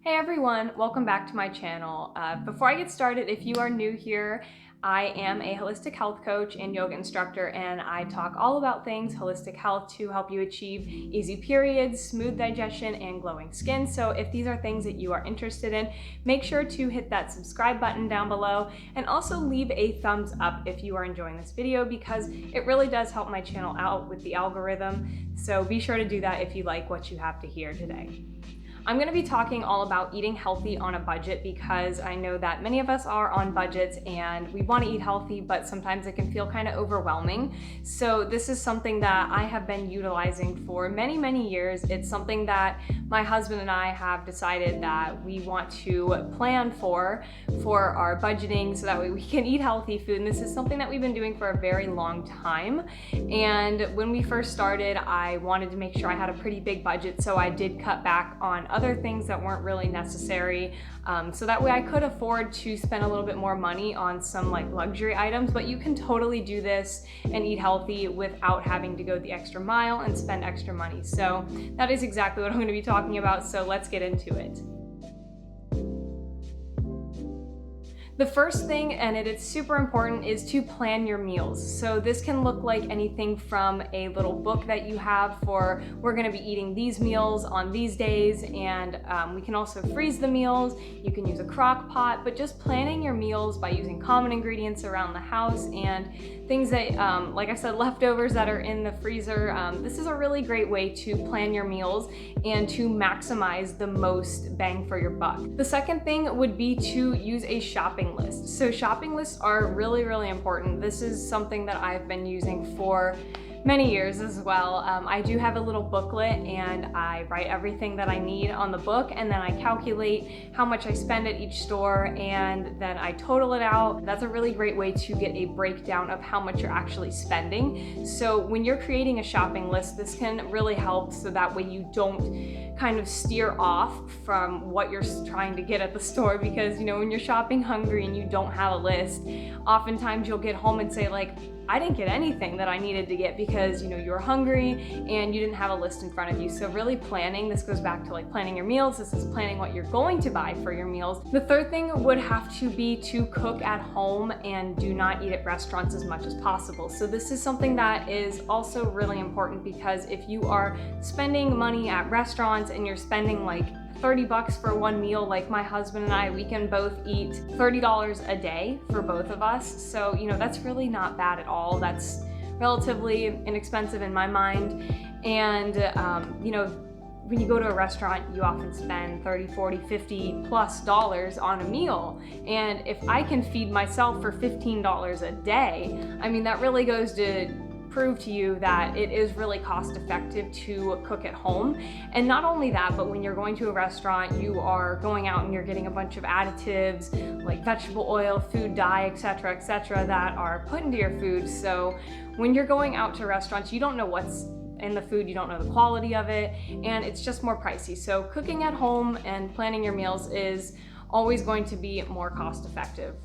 Hey everyone, welcome back to my channel. Before I get started, if you are new here, I am a holistic health coach and yoga instructor, and I talk all about things holistic health to help you achieve easy periods, smooth digestion, and glowing skin. So if these are things that you are interested in, make sure to hit that subscribe button down below and also leave a thumbs up if you are enjoying this video, because it really does help my channel out with the algorithm. So be sure to do that if you like what you have to hear today. I'm going to be talking all about eating healthy on a budget, because I know that many of us are on budgets and we want to eat healthy, but sometimes it can feel kind of overwhelming. So this is something that I have been utilizing for many years. It's something that my husband and I have decided that we want to plan for our budgeting so that way we can eat healthy food. And this is something that we've been doing for a very long time. And when we first started, I wanted to make sure I had a pretty big budget, so I did cut back on other things that weren't really necessary, so that way I could afford to spend a little bit more money on some like luxury items. But you can totally do this and eat healthy without having to go the extra mile and spend extra money. So that is exactly what I'm going to be talking about, so let's get into it. The first thing, and it is super important, is to plan your meals. So this can look like anything from a little book that you have for, we're gonna be eating these meals on these days, and we can also freeze the meals. You can use a crock pot, but just planning your meals by using common ingredients around the house and things that, like I said, leftovers that are in the freezer. This is a really great way to plan your meals and to maximize the most bang for your buck. The second thing would be to use a shopping list. So shopping lists are really important. This is something that I've been using for many years as well. I do have a little booklet, and I write everything that I need on the book, and then I calculate how much I spend at each store, and then I total it out. That's a really great way to get a breakdown of how much you're actually spending. So when you're creating a shopping list, this can really help, so that way you don't kind of steer off from what you're trying to get at the store. Because when you're shopping hungry and you don't have a list, oftentimes you'll get home and say like, I didn't get anything that I needed to get, because you were hungry and you didn't have a list in front of you. So really planning, this goes back to like planning your meals. This is planning what you're going to buy for your meals. The third thing would have to be to cook at home and do not eat at restaurants as much as possible. So this is something that is also really important, because if you are spending money at restaurants and you're spending like $30 for one meal, like my husband and I, we can both eat $30 a day for both of us. So, that's really not bad at all. That's relatively inexpensive in my mind. And, when you go to a restaurant, you often spend $30, $40, $50+ on a meal. And if I can feed myself for $15 a day, I mean, that really goes to prove to you that it is really cost effective to cook at home. And not only that, but when you're going to a restaurant, you are going out and you're getting a bunch of additives like vegetable oil, food dye, etc., that are put into your food. So when you're going out to restaurants, you don't know what's in the food, you don't know the quality of it, and it's just more pricey. So cooking at home and planning your meals is always going to be more cost effective.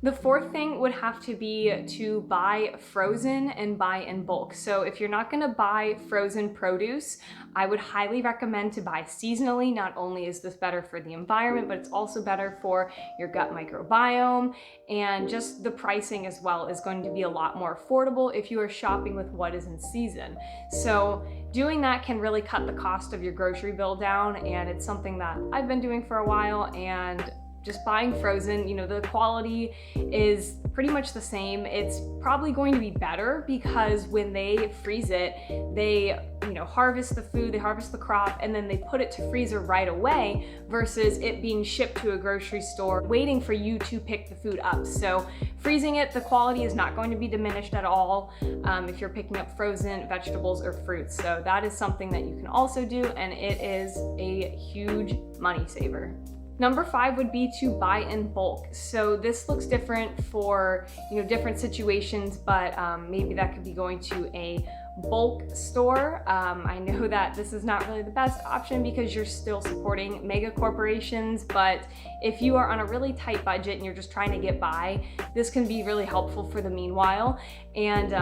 The fourth thing would have to be to buy frozen and buy in bulk. So if you're not gonna buy frozen produce, I would highly recommend to buy seasonally. Not only is this better for the environment, but it's also better for your gut microbiome, and just the pricing as well is going to be a lot more affordable if you are shopping with what is in season. So doing that can really cut the cost of your grocery bill down, and it's something that I've been doing for a while. And just buying frozen, the quality is pretty much the same. It's probably going to be better, because when they freeze it, they harvest the food, they harvest the crop, and then they put it to freezer right away, versus it being shipped to a grocery store waiting for you to pick the food up. So freezing it, the quality is not going to be diminished at all if you're picking up frozen vegetables or fruits. So that is something that you can also do, and it is a huge money saver. Number 5 would be to buy in bulk. So this looks different for different situations, but maybe that could be going to a bulk store. I know that this is not really the best option, because you're still supporting mega corporations, but if you are on a really tight budget and you're just trying to get by, this can be really helpful for the meanwhile. And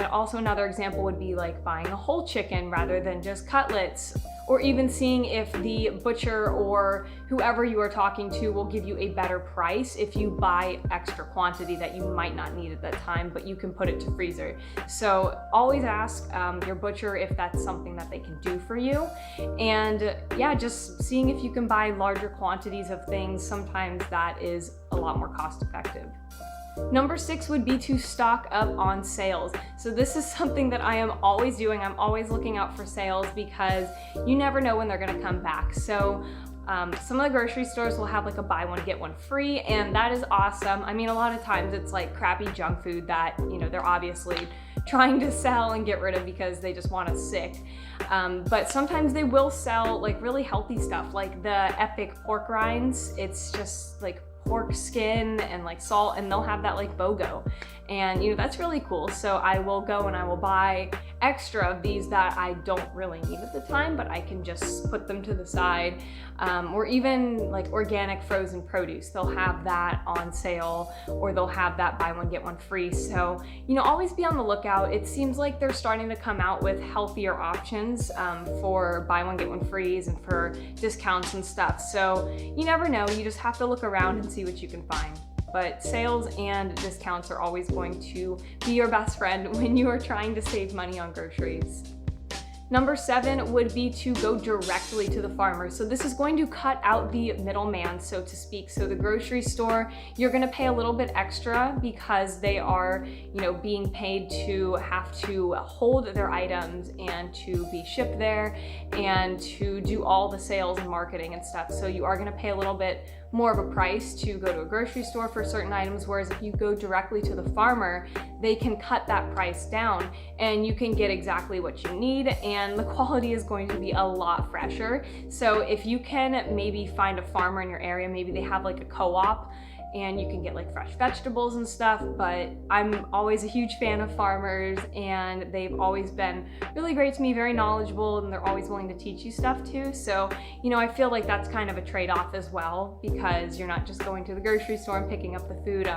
also another example would be like buying a whole chicken rather than just cutlets, or even seeing if the butcher or whoever you are talking to will give you a better price if you buy extra quantity that you might not need at that time, but you can put it to freezer. So always ask your butcher if that's something that they can do for you. And yeah, just seeing if you can buy larger quantities of things, sometimes that is a lot more cost effective. Number 6 would be to stock up on sales. So this is something that I am always doing. I'm always looking out for sales because you never know when they're gonna come back. So some of the grocery stores will have like a buy one, get one free, and that is awesome. I mean, a lot of times it's like crappy junk food that, they're obviously trying to sell and get rid of because they just want us sick. But sometimes they will sell like really healthy stuff, like the epic pork rinds. It's just like pork skin and like salt, and they'll have that like BOGO, and that's really cool. So I will go and I will buy extra of these that I don't really need at the time, but I can just put them to the side. Or even like organic frozen produce, they'll have that on sale, or they'll have that buy one get one free. So always be on the lookout. It seems like they're starting to come out with healthier options for buy one get one frees and for discounts and stuff. So you never know, you just have to look around and see what you can find. But sales and discounts are always going to be your best friend when you are trying to save money on groceries. Number 7 would be to go directly to the farmer. So this is going to cut out the middleman, so to speak. So the grocery store, you're gonna pay a little bit extra because they are, being paid to have to hold their items and to be shipped there and to do all the sales and marketing and stuff. So you are gonna pay a little bit more of a price to go to a grocery store for certain items, whereas if you go directly to the farmer, they can cut that price down and you can get exactly what you need, and the quality is going to be a lot fresher. So if you can maybe find a farmer in your area, maybe they have like a co-op and you can get like fresh vegetables and stuff. But I'm always a huge fan of farmers, and they've always been really great to me, very knowledgeable, and they're always willing to teach you stuff too. So, I feel like that's kind of a trade-off as well, because you're not just going to the grocery store and picking up the food.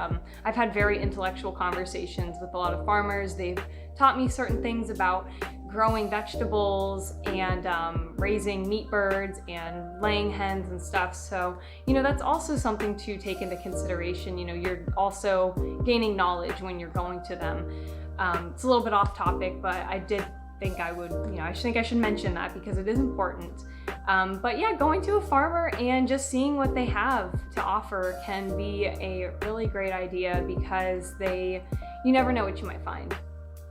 I've had very intellectual conversations with a lot of farmers. They've taught me certain things about growing vegetables and raising meat birds and laying hens and stuff. So, that's also something to take into consideration. You're also gaining knowledge when you're going to them. It's a little bit off topic, but I did think I should mention that because it is important. But yeah, going to a farmer and just seeing what they have to offer can be a really great idea because you never know what you might find.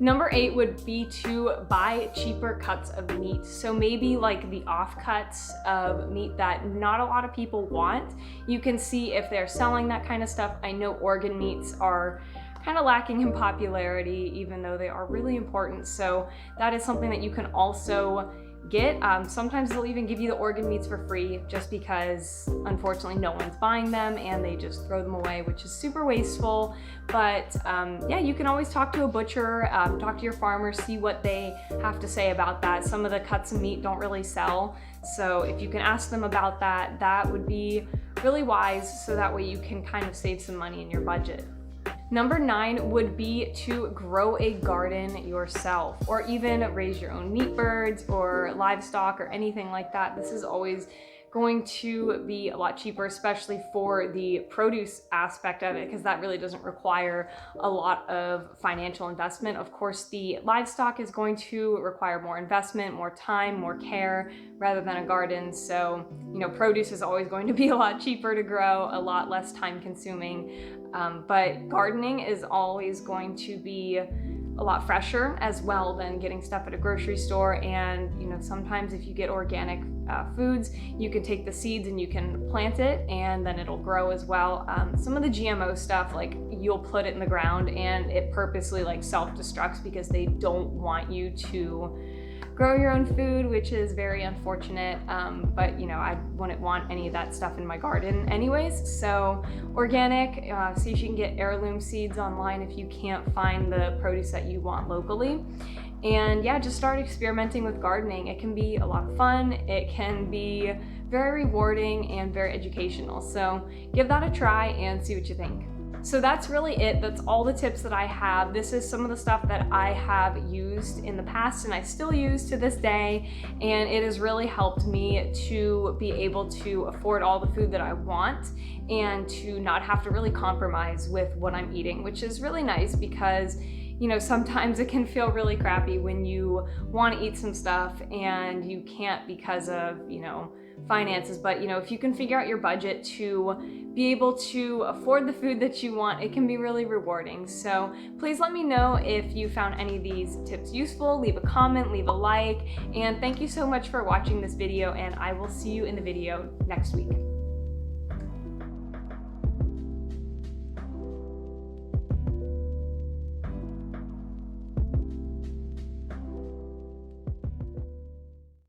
Number 8 would be to buy cheaper cuts of meat. So maybe like the offcuts of meat that not a lot of people want. You can see if they're selling that kind of stuff. I know organ meats are kind of lacking in popularity, even though they are really important. So that is something that you can also get. Sometimes they'll even give you the organ meats for free just because unfortunately no one's buying them and they just throw them away, which is super wasteful. But yeah, you can always talk to a butcher, talk to your farmer, see what they have to say about that. Some of the cuts of meat don't really sell, so if you can ask them about that, that would be really wise, so that way you can kind of save some money in your budget. Number 9 would be to grow a garden yourself, or even raise your own meat birds or livestock or anything like that. This is always going to be a lot cheaper, especially for the produce aspect of it, because that really doesn't require a lot of financial investment. Of course, the livestock is going to require more investment, more time, more care, rather than a garden. So, produce is always going to be a lot cheaper to grow, a lot less time consuming. But gardening is always going to be a lot fresher as well than getting stuff at a grocery store. And sometimes if you get organic foods, you can take the seeds and you can plant it and then it'll grow as well. Some of the GMO stuff, like you'll put it in the ground and it purposely like self-destructs because they don't want you to grow your own food, which is very unfortunate. But I wouldn't want any of that stuff in my garden anyways. So organic, see if you can get heirloom seeds online if you can't find the produce that you want locally. And yeah, just start experimenting with gardening. It can be a lot of fun. It can be very rewarding and very educational. So give that a try and see what you think. So that's really it. That's all the tips that I have. This is some of the stuff that I have used in the past and I still use to this day, and it has really helped me to be able to afford all the food that I want and to not have to really compromise with what I'm eating, which is really nice because sometimes it can feel really crappy when you want to eat some stuff and you can't because of, finances. But, if you can figure out your budget to be able to afford the food that you want, it can be really rewarding. So please let me know if you found any of these tips useful. Leave a comment, leave a like, and thank you so much for watching this video, and I will see you in the video next week.